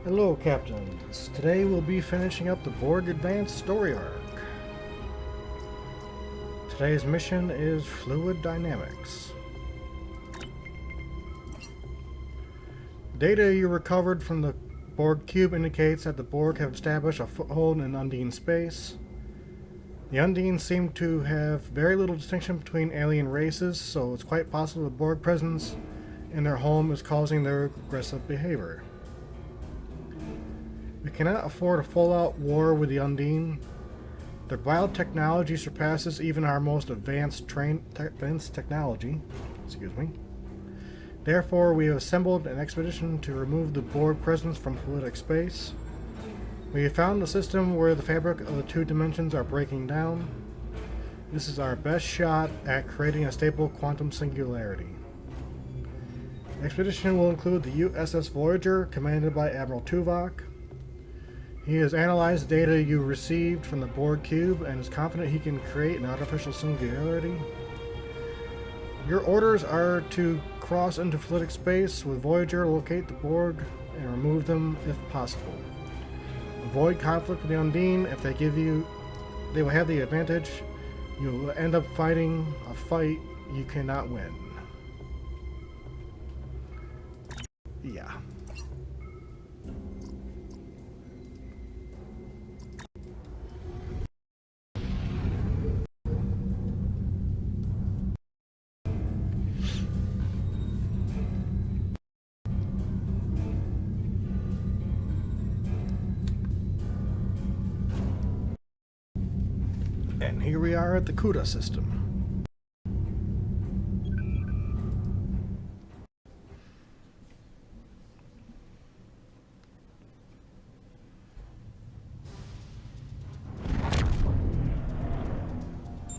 Hello, Captains. Today we'll be finishing up the Borg Advanced story arc. Today's mission is Fluid Dynamics. Data you recovered from the Borg cube indicates that the Borg have established a foothold in Undine space. The Undine seem to have very little distinction between alien races, so it's quite possible the Borg presence in their home is causing their aggressive behavior. We cannot afford a full-out war with the Undine. Their biotechnology surpasses even our most advanced technology. Therefore, we have assembled an expedition to remove the Borg presence from fluidic space. We have found a system where the fabric of the two dimensions are breaking down. This is our best shot at creating a stable quantum singularity. The expedition will include the USS Voyager, commanded by Admiral Tuvok. He has analyzed the data you received from the Borg cube and is confident he can create an artificial singularity. Your orders are to cross into fluidic space with Voyager, locate the Borg, and remove them if possible. Avoid conflict with the Undine. If they will have the advantage. You will end up fighting a fight you cannot win. Yeah. And here we are at the CUDA system.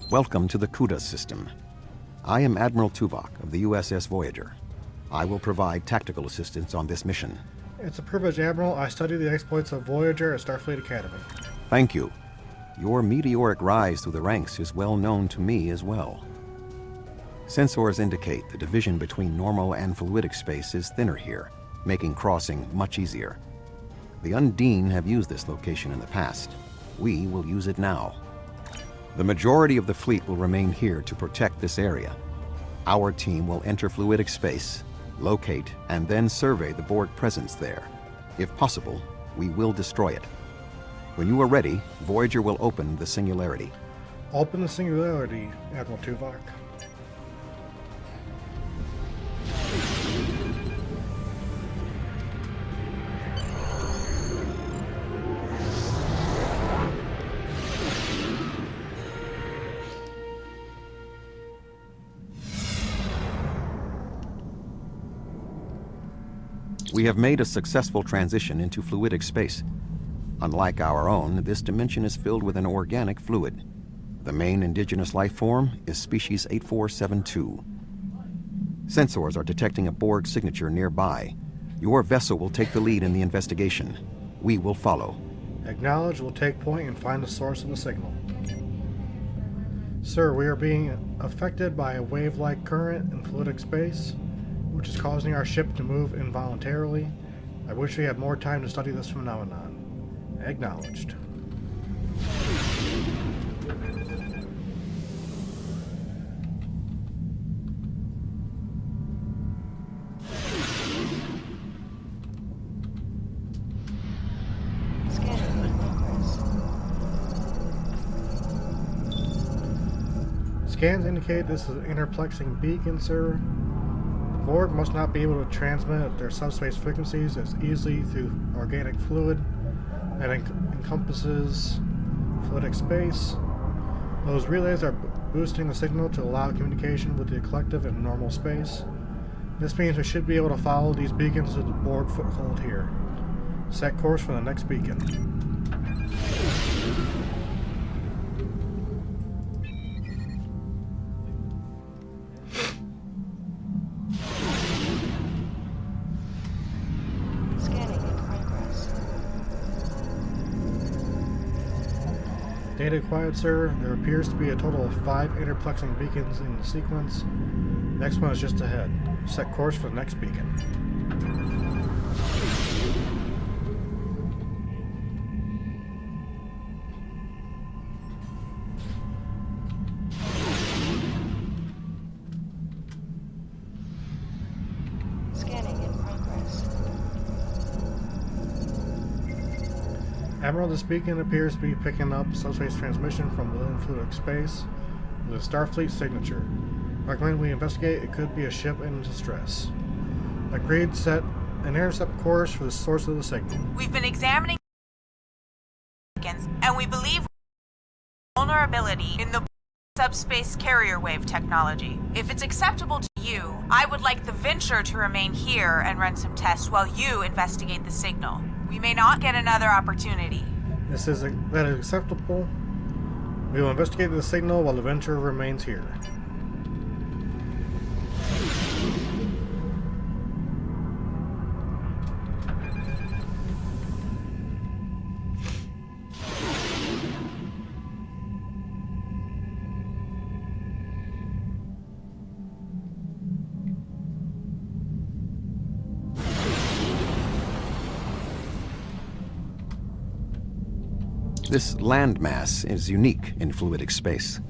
Welcome to the CUDA system. I am Admiral Tuvok of the USS Voyager. I will provide tactical assistance on this mission. It's a privilege, Admiral. I studied the exploits of Voyager at Starfleet Academy. Thank you. Your meteoric rise through the ranks is well known to me as well. Sensors indicate the division between normal and fluidic space is thinner here, making crossing much easier. The Undine have used this location in the past. We will use it now. The majority of the fleet will remain here to protect this area. Our team will enter fluidic space, locate, and then survey the Borg presence there. If possible, we will destroy it. When you are ready, Voyager will open the singularity. Open the singularity, Admiral Tuvok. We have made a successful transition into fluidic space. Unlike our own, this dimension is filled with an organic fluid. The main indigenous life form is species 8472. Sensors are detecting a Borg signature nearby. Your vessel will take the lead in the investigation. We will follow. Acknowledge. Will take point and find the source of the signal. Sir, we are being affected by a wave-like current in fluidic space, which is causing our ship to move involuntarily. I wish we had more time to study this phenomenon. Acknowledged. Scans indicate this is an interplexing beacon, sir. The Borg must not be able to transmit at their subspace frequencies as easily through organic fluid that encompasses fluidic space. Those relays are boosting the signal to allow communication with the collective in normal space. This means we should be able to follow these beacons to the Borg foothold here. Set course for the next beacon. Data acquired, sir. There appears to be a total of 5 interplexing beacons in the sequence. Next one is just ahead. Set course for the next beacon. Admiral, this beacon appears to be picking up subspace transmission from within fluidic space with a Starfleet signature. Recommend we investigate. It could be a ship in distress. Agreed. Set an intercept course for the source of the signal. We've been examining and we believe vulnerability in the subspace carrier wave technology. If it's acceptable to you, I would like the Venture to remain here and run some tests while you investigate the signal. We may not get another opportunity. That is acceptable. We will investigate the signal while the Venture remains here. This landmass is unique in fluidic space.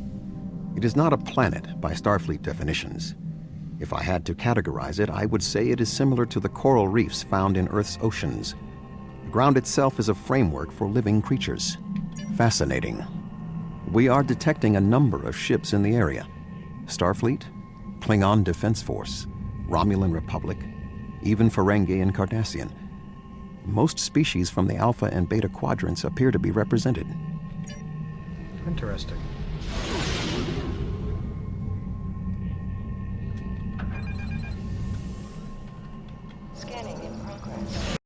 It is not a planet by Starfleet definitions. If I had to categorize it, I would say it is similar to the coral reefs found in Earth's oceans. The ground itself is a framework for living creatures. Fascinating. We are detecting a number of ships in the area. Starfleet, Klingon Defense Force, Romulan Republic, even Ferengi and Cardassian. Most species from the Alpha and Beta quadrants appear to be represented. Interesting. Scanning in progress.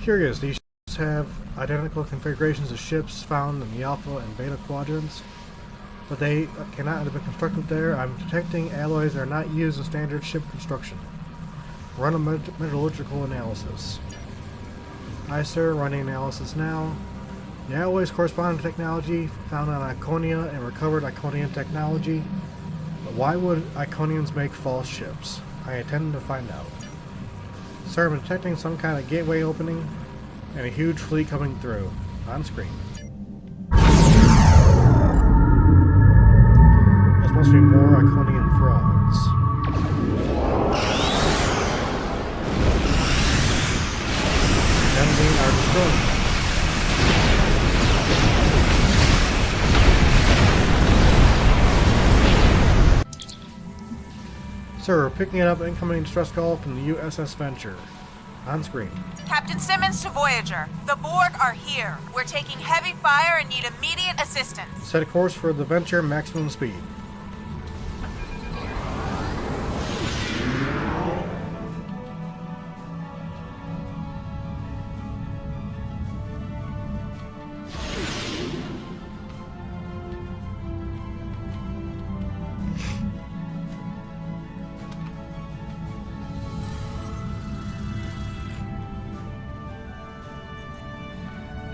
Curious, these ships have identical configurations of ships found in the Alpha and Beta quadrants, but they cannot have been constructed there. I'm detecting alloys that are not used in standard ship construction. Run a metallurgical analysis. Aye, sir, running analysis now. The alloys correspond to technology found on Iconia and recovered Iconian technology. But why would Iconians make false ships? I intend to find out. Sir, I'm detecting some kind of gateway opening and a huge fleet coming through. On screen. Those must be more Iconian frauds. Enemy are destroyed. Sir, we're picking up incoming distress call from the USS Venture. On screen. Captain Simmons to Voyager. The Borg are here. We're taking heavy fire and need immediate assistance. Set a course for the Venture, maximum speed.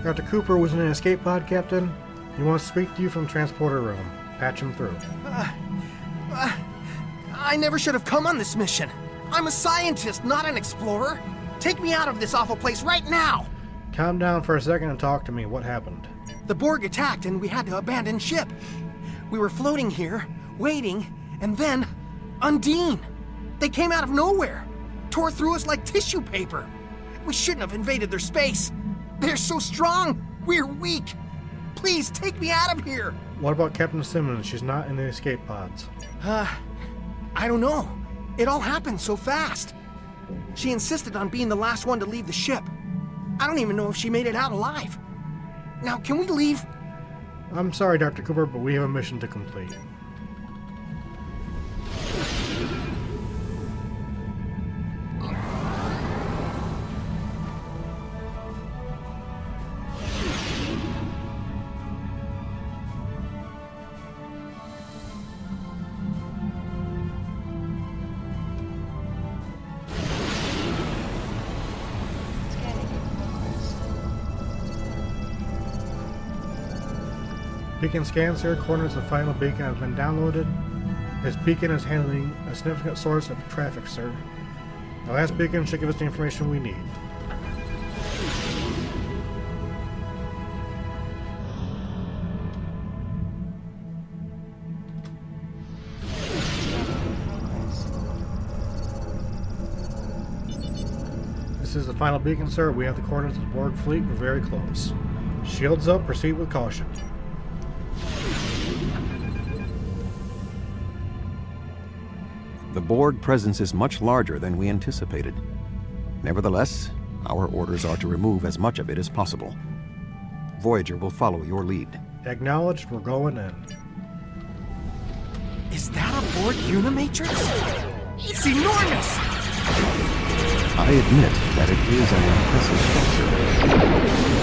Dr. Cooper was in an escape pod, Captain. He wants to speak to you from the transporter room. Patch him through. I never should have come on this mission. I'm a scientist, not an explorer. Take me out of this awful place right now. Calm down for a second and talk to me. What happened? The Borg attacked and we had to abandon ship. We were floating here, waiting, and then Undine. They came out of nowhere, tore through us like tissue paper. We shouldn't have invaded their space. They're so strong. We're weak. Please take me out of here. What about Captain Simmons? She's not in the escape pods. I don't know. It all happened so fast. She insisted on being the last one to leave the ship. I don't even know if she made it out alive. Now, can we leave? I'm sorry, Dr. Cooper, but we have a mission to complete. Scanning in progress. Beacon scan, sir. Coordinates of the final beacon have been downloaded. This beacon is handling a significant source of traffic, sir. The last beacon should give us the information we need. Scanning in progress. This This is the final beacon, sir. We have the coordinates of the Borg fleet. We're very close. Shields up. Proceed with caution. The Borg presence is much larger than we anticipated. Nevertheless, our orders are to remove as much of it as possible. Voyager will follow your lead. Acknowledged. We're going in. Is that a Borg Unimatrix? It's enormous! I admit that it is an impressive structure.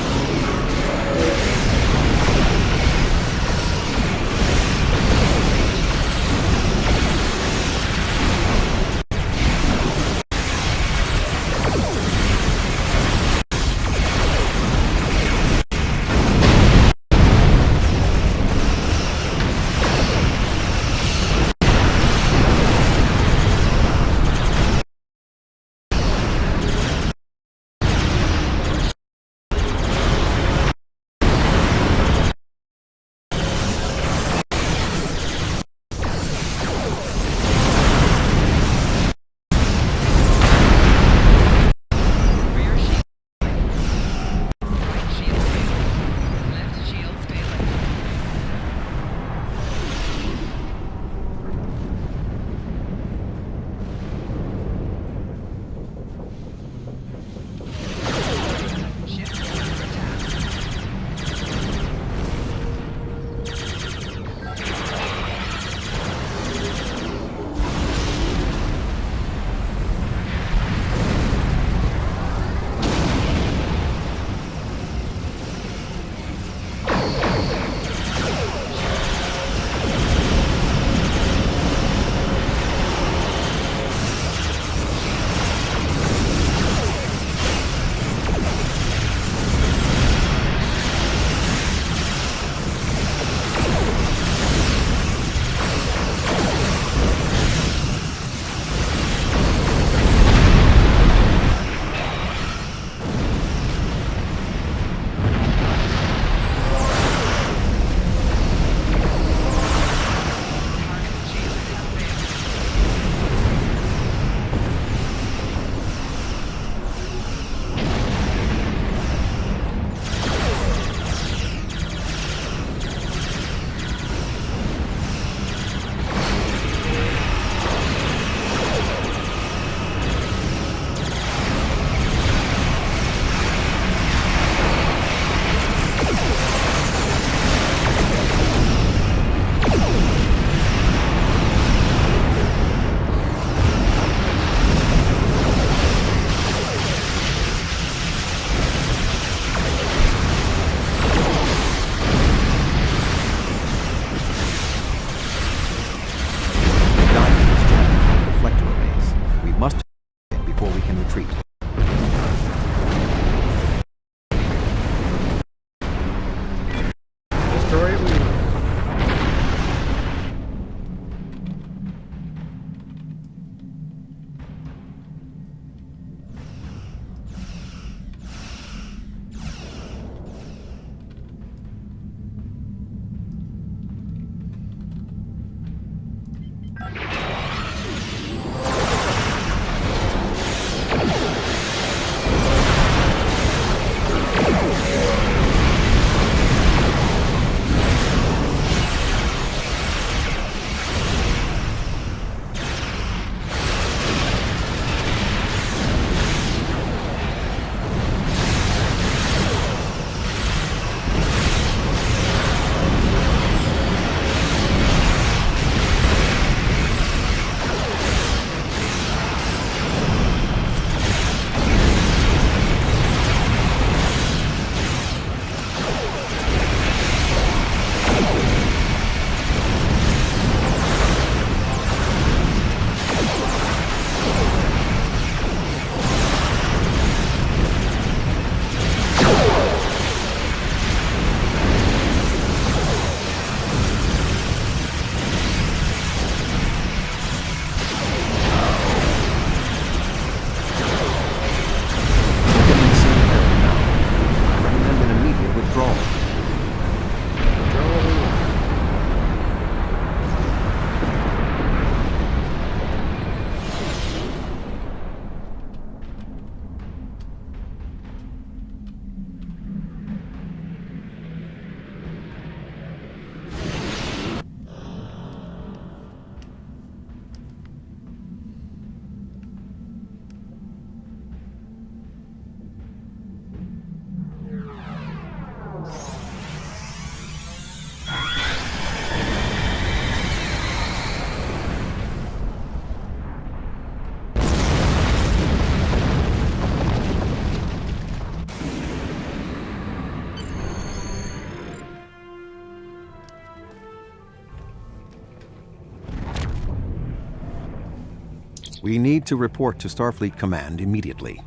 We need to report to Starfleet Command immediately.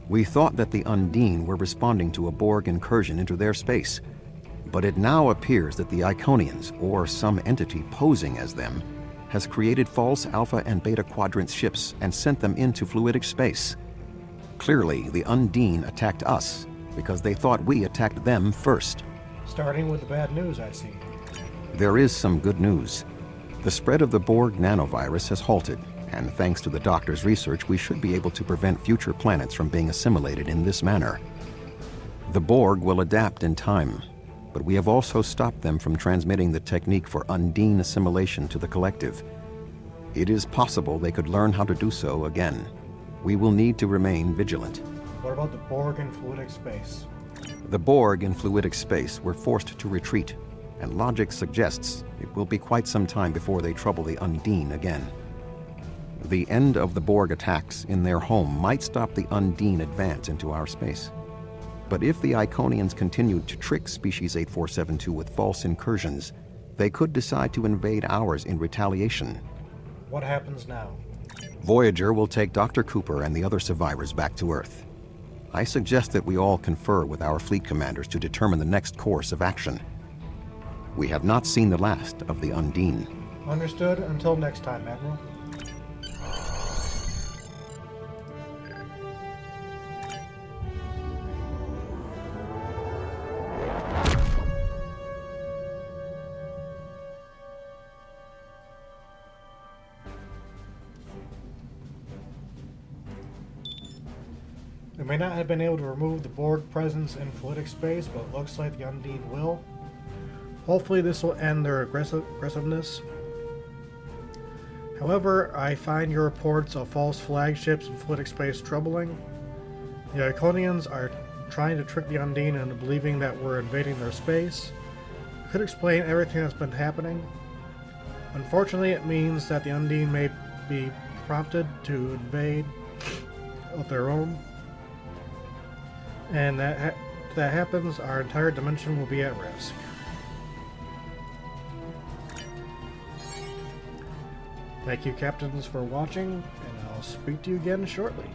We thought that the Undine were responding to a Borg incursion into their space, but it now appears that the Iconians, or some entity posing as them, has created false Alpha and Beta Quadrant ships and sent them into fluidic space. Clearly, the Undine attacked us because they thought we attacked them first. Starting with the bad news, I see. There is some good news. The spread of the Borg nanovirus has halted, and thanks to the Doctor's research, we should be able to prevent future planets from being assimilated in this manner. The Borg will adapt in time, but we have also stopped them from transmitting the technique for Undine assimilation to the collective. It is possible they could learn how to do so again. We will need to remain vigilant. What about the Borg in fluidic space? The Borg in fluidic space were forced to retreat, and logic suggests it will be quite some time before they trouble the Undine again. The end of the Borg attacks in their home might stop the Undine advance into our space. But if the Iconians continued to trick Species 8472 with false incursions, they could decide to invade ours in retaliation. What happens now? Voyager will take Dr. Cooper and the other survivors back to Earth. I suggest that we all confer with our fleet commanders to determine the next course of action. We have not seen the last of the Undine. Understood. Until next time, Admiral. We may not have been able to remove the Borg presence in fluidic space, but it looks like the Undine will. Hopefully this will end their aggressiveness. However, I find your reports of false flagships in fluidic space troubling. The Iconians are trying to trick the Undine into believing that we're invading their space. It could explain everything that's been happening. Unfortunately, it means that the Undine may be prompted to invade of their own. And that happens, our entire dimension will be at risk. Thank you, Captains, for watching, and I'll speak to you again shortly.